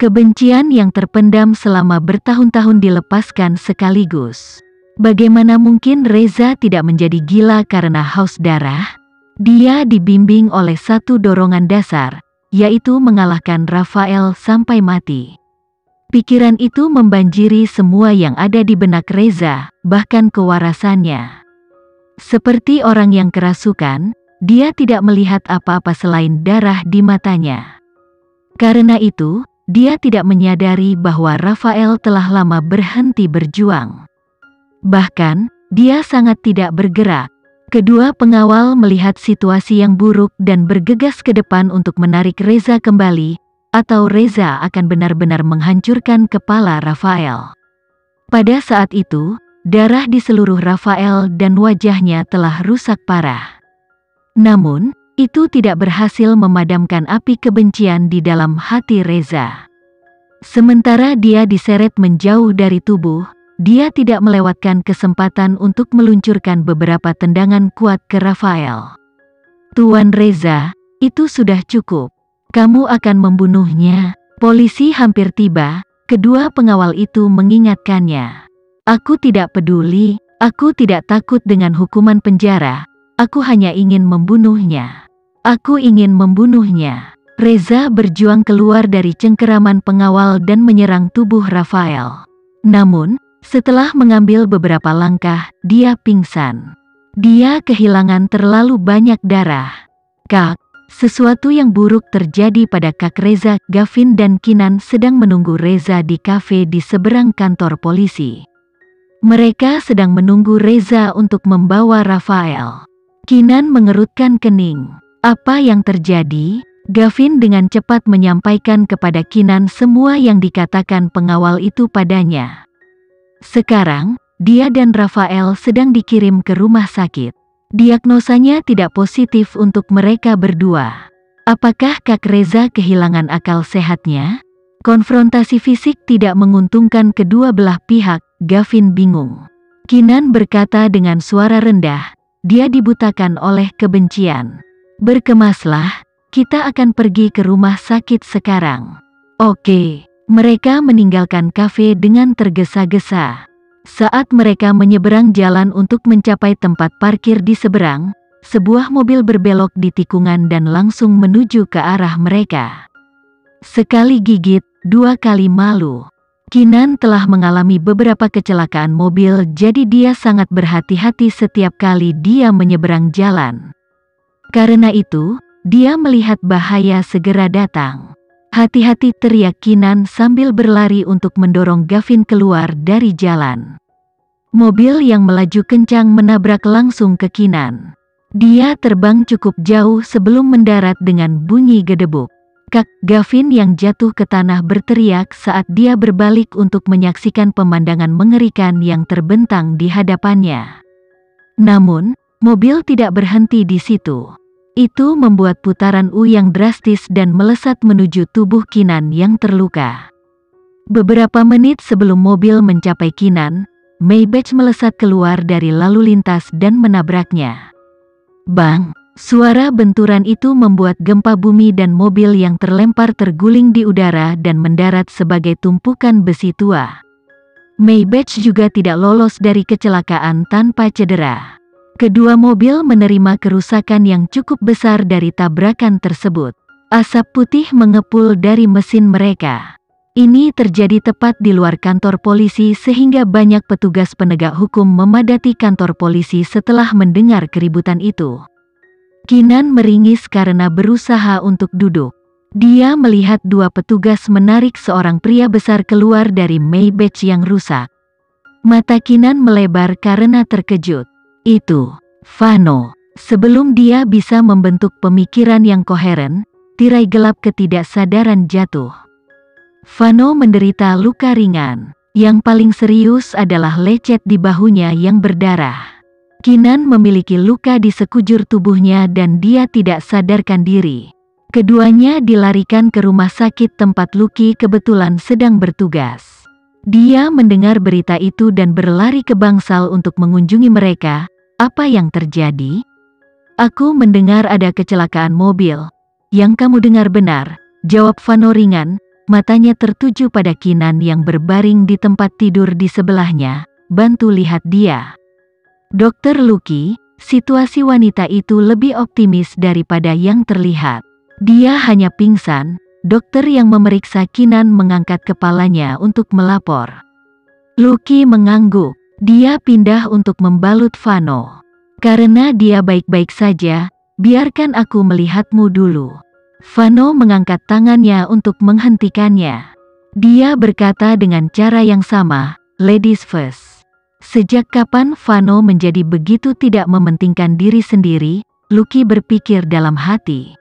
Kebencian yang terpendam selama bertahun-tahun dilepaskan sekaligus. Bagaimana mungkin Reza tidak menjadi gila karena haus darah? Dia dibimbing oleh satu dorongan dasar, yaitu mengalahkan Rafael sampai mati. Pikiran itu membanjiri semua yang ada di benak Reza, bahkan kewarasannya. Seperti orang yang kerasukan, dia tidak melihat apa-apa selain darah di matanya. Karena itu, dia tidak menyadari bahwa Rafael telah lama berhenti berjuang. Bahkan, dia sangat tidak bergerak. Kedua pengawal melihat situasi yang buruk dan bergegas ke depan untuk menarik Reza kembali, atau Reza akan benar-benar menghancurkan kepala Rafael. Pada saat itu, darah di seluruh Rafael dan wajahnya telah rusak parah. Namun, itu tidak berhasil memadamkan api kebencian di dalam hati Reza. Sementara dia diseret menjauh dari tubuh, dia tidak melewatkan kesempatan untuk meluncurkan beberapa tendangan kuat ke Rafael. "Tuan Reza, itu sudah cukup. Kamu akan membunuhnya." Polisi hampir tiba, kedua pengawal itu mengingatkannya. "Aku tidak peduli, aku tidak takut dengan hukuman penjara, aku hanya ingin membunuhnya. Aku ingin membunuhnya." Reza berjuang keluar dari cengkeraman pengawal dan menyerang tubuh Rafael. Namun, setelah mengambil beberapa langkah, dia pingsan. Dia kehilangan terlalu banyak darah. "Kak, sesuatu yang buruk terjadi pada Kak Reza." Gavin dan Kinan sedang menunggu Reza di kafe di seberang kantor polisi. Mereka sedang menunggu Reza untuk membawa Rafael. Kinan mengerutkan kening. "Apa yang terjadi?" Gavin dengan cepat menyampaikan kepada Kinan semua yang dikatakan pengawal itu padanya. Sekarang, dia dan Rafael sedang dikirim ke rumah sakit. Diagnosanya tidak positif untuk mereka berdua. Apakah Kak Reza kehilangan akal sehatnya? Konfrontasi fisik tidak menguntungkan kedua belah pihak, Gavin bingung. Kinan berkata dengan suara rendah, dia dibutakan oleh kebencian. "Berkemaslah. Kita akan pergi ke rumah sakit sekarang." "Oke." Mereka meninggalkan kafe dengan tergesa-gesa. Saat mereka menyeberang jalan untuk mencapai tempat parkir di seberang, sebuah mobil berbelok di tikungan dan langsung menuju ke arah mereka. Sekali gigit, dua kali malu. Kinan telah mengalami beberapa kecelakaan mobil, jadi dia sangat berhati-hati setiap kali dia menyeberang jalan. Karena itu, dia melihat bahaya segera datang. "Hati-hati!" teriak Kinan sambil berlari untuk mendorong Gavin keluar dari jalan. Mobil yang melaju kencang menabrak langsung ke Kinan. Dia terbang cukup jauh sebelum mendarat dengan bunyi gedebuk. "Kak!" Gavin yang jatuh ke tanah berteriak saat dia berbalik untuk menyaksikan pemandangan mengerikan yang terbentang di hadapannya. Namun, mobil tidak berhenti di situ. Itu membuat putaran yang drastis dan melesat menuju tubuh Kinan yang terluka. Beberapa menit sebelum mobil mencapai Kinan, Maybach melesat keluar dari lalu lintas dan menabraknya. Bang! Suara benturan itu membuat gempa bumi dan mobil yang terlempar terguling di udara dan mendarat sebagai tumpukan besi tua. Maybach juga tidak lolos dari kecelakaan tanpa cedera. Kedua mobil menerima kerusakan yang cukup besar dari tabrakan tersebut. Asap putih mengepul dari mesin mereka. Ini terjadi tepat di luar kantor polisi sehingga banyak petugas penegak hukum memadati kantor polisi setelah mendengar keributan itu. Kinan meringis karena berusaha untuk duduk. Dia melihat dua petugas menarik seorang pria besar keluar dari Maybach yang rusak. Mata Kinan melebar karena terkejut. Itu Vano. Sebelum dia bisa membentuk pemikiran yang koheren, tirai gelap ketidaksadaran jatuh. Vano menderita luka ringan. Yang paling serius adalah lecet di bahunya yang berdarah. Kinan memiliki luka di sekujur tubuhnya dan dia tidak sadarkan diri. Keduanya dilarikan ke rumah sakit tempat Lucky kebetulan sedang bertugas. Dia mendengar berita itu dan berlari ke bangsal untuk mengunjungi mereka. "Apa yang terjadi?" "Aku mendengar ada kecelakaan mobil." "Yang kamu dengar benar," jawab Vano ringan. Matanya tertuju pada Kinan yang berbaring di tempat tidur di sebelahnya. Bantu lihat dia. Dokter Lucky, situasi wanita itu lebih optimis daripada yang terlihat. Dia hanya pingsan. Dokter yang memeriksa Kinan mengangkat kepalanya untuk melapor. Lucky mengangguk. Dia pindah untuk membalut Vano. Karena dia baik-baik saja, biarkan aku melihatmu dulu. Vano mengangkat tangannya untuk menghentikannya. Dia berkata dengan cara yang sama, ladies first. Sejak kapan Vano menjadi begitu tidak mementingkan diri sendiri? Lucky berpikir dalam hati.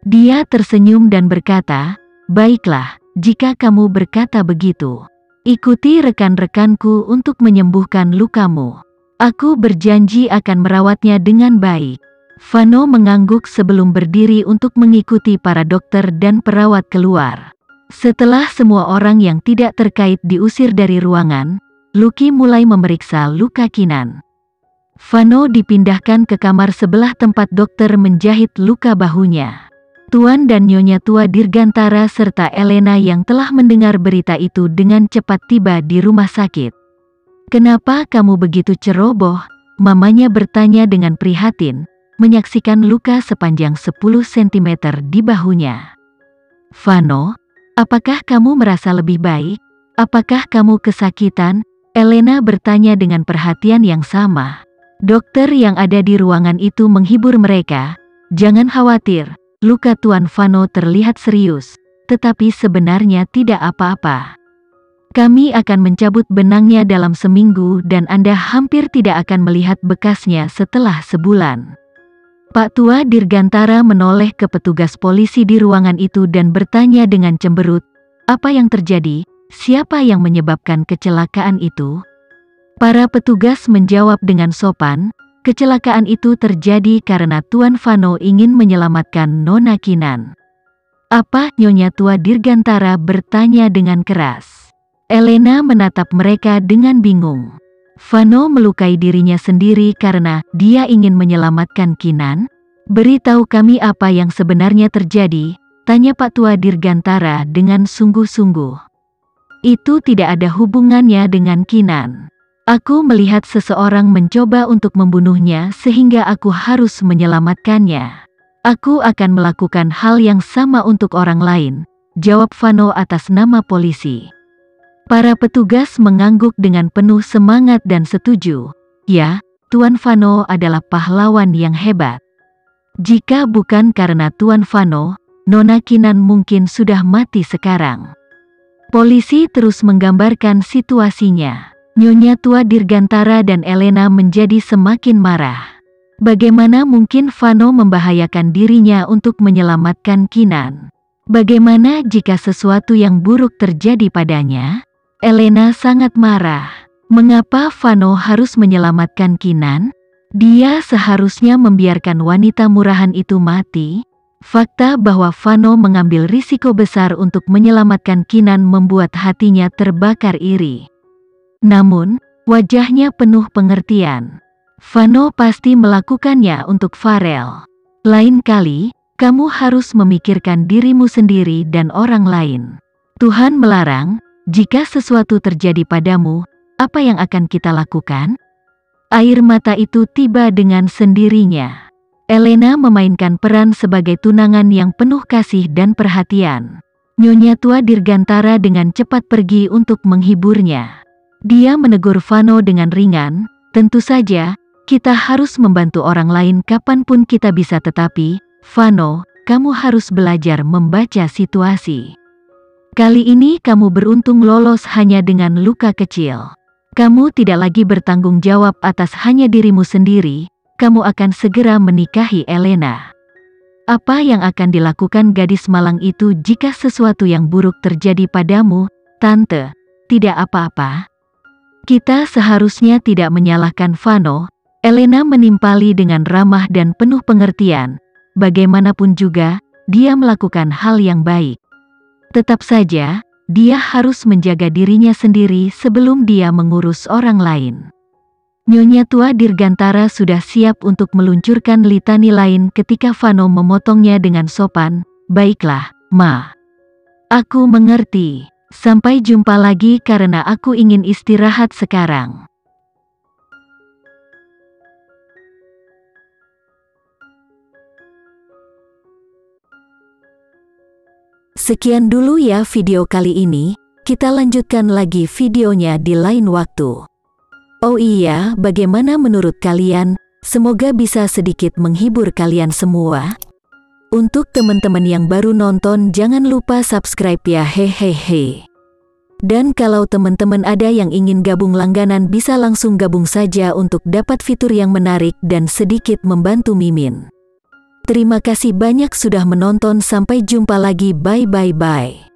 Dia tersenyum dan berkata, baiklah, jika kamu berkata begitu. Ikuti rekan-rekanku untuk menyembuhkan lukamu. Aku berjanji akan merawatnya dengan baik. Vano mengangguk sebelum berdiri untuk mengikuti para dokter dan perawat keluar. Setelah semua orang yang tidak terkait diusir dari ruangan, Lucky mulai memeriksa luka Kinan. Vano dipindahkan ke kamar sebelah tempat dokter menjahit luka bahunya. Tuan dan Nyonya Tua Dirgantara serta Elena yang telah mendengar berita itu dengan cepat tiba di rumah sakit. Kenapa kamu begitu ceroboh? Mamanya bertanya dengan prihatin, menyaksikan luka sepanjang 10 cm di bahunya. Vano, apakah kamu merasa lebih baik? Apakah kamu kesakitan? Elena bertanya dengan perhatian yang sama. Dokter yang ada di ruangan itu menghibur mereka. Jangan khawatir. Luka Tuan Vano terlihat serius, tetapi sebenarnya tidak apa-apa. Kami akan mencabut benangnya dalam seminggu dan Anda hampir tidak akan melihat bekasnya setelah sebulan. Pak Tua Dirgantara menoleh ke petugas polisi di ruangan itu dan bertanya dengan cemberut, apa yang terjadi? Siapa yang menyebabkan kecelakaan itu? Para petugas menjawab dengan sopan, kecelakaan itu terjadi karena Tuan Vano ingin menyelamatkan Nona Kinan. Apa? Nyonya Tua Dirgantara bertanya dengan keras. Elena menatap mereka dengan bingung. Vano melukai dirinya sendiri karena dia ingin menyelamatkan Kinan? Beritahu kami apa yang sebenarnya terjadi, tanya Pak Tua Dirgantara dengan sungguh-sungguh. Itu tidak ada hubungannya dengan Kinan. Aku melihat seseorang mencoba untuk membunuhnya sehingga aku harus menyelamatkannya. Aku akan melakukan hal yang sama untuk orang lain, jawab Vano atas nama polisi. Para petugas mengangguk dengan penuh semangat dan setuju. Ya, Tuan Vano adalah pahlawan yang hebat. Jika bukan karena Tuan Vano, Nona Kinan mungkin sudah mati sekarang. Polisi terus menggambarkan situasinya. Nyonya Tua Dirgantara dan Elena menjadi semakin marah. Bagaimana mungkin Vano membahayakan dirinya untuk menyelamatkan Kinan? Bagaimana jika sesuatu yang buruk terjadi padanya? Elena sangat marah. Mengapa Vano harus menyelamatkan Kinan? Dia seharusnya membiarkan wanita murahan itu mati. Fakta bahwa Vano mengambil risiko besar untuk menyelamatkan Kinan membuat hatinya terbakar iri. Namun, wajahnya penuh pengertian. Vano pasti melakukannya untuk Farel. Lain kali, kamu harus memikirkan dirimu sendiri dan orang lain. Tuhan melarang, jika sesuatu terjadi padamu, apa yang akan kita lakukan? Air mata itu tiba dengan sendirinya. Elena memainkan peran sebagai tunangan yang penuh kasih dan perhatian. Nyonya Tua Dirgantara dengan cepat pergi untuk menghiburnya. Dia menegur Vano dengan ringan, tentu saja, kita harus membantu orang lain kapanpun kita bisa tetapi, Vano, kamu harus belajar membaca situasi. Kali ini kamu beruntung lolos hanya dengan luka kecil. Kamu tidak lagi bertanggung jawab atas hanya dirimu sendiri, kamu akan segera menikahi Elena. Apa yang akan dilakukan gadis malang itu jika sesuatu yang buruk terjadi padamu, Tante? Tidak apa-apa. Kita seharusnya tidak menyalahkan Vano, Elena menimpali dengan ramah dan penuh pengertian. Bagaimanapun juga, dia melakukan hal yang baik. Tetap saja, dia harus menjaga dirinya sendiri sebelum dia mengurus orang lain. Nyonya Tua Dirgantara sudah siap untuk meluncurkan litani lain ketika Vano memotongnya dengan sopan. Baiklah, Ma. Aku mengerti. Sampai jumpa lagi karena aku ingin istirahat sekarang. Sekian dulu ya video kali ini, kita lanjutkan lagi videonya di lain waktu. Oh iya, bagaimana menurut kalian? Semoga bisa sedikit menghibur kalian semua. Untuk teman-teman yang baru nonton, jangan lupa subscribe ya, hehehe. Dan kalau teman-teman ada yang ingin gabung langganan, bisa langsung gabung saja untuk dapat fitur yang menarik dan sedikit membantu Mimin. Terima kasih banyak sudah menonton, sampai jumpa lagi, bye bye bye.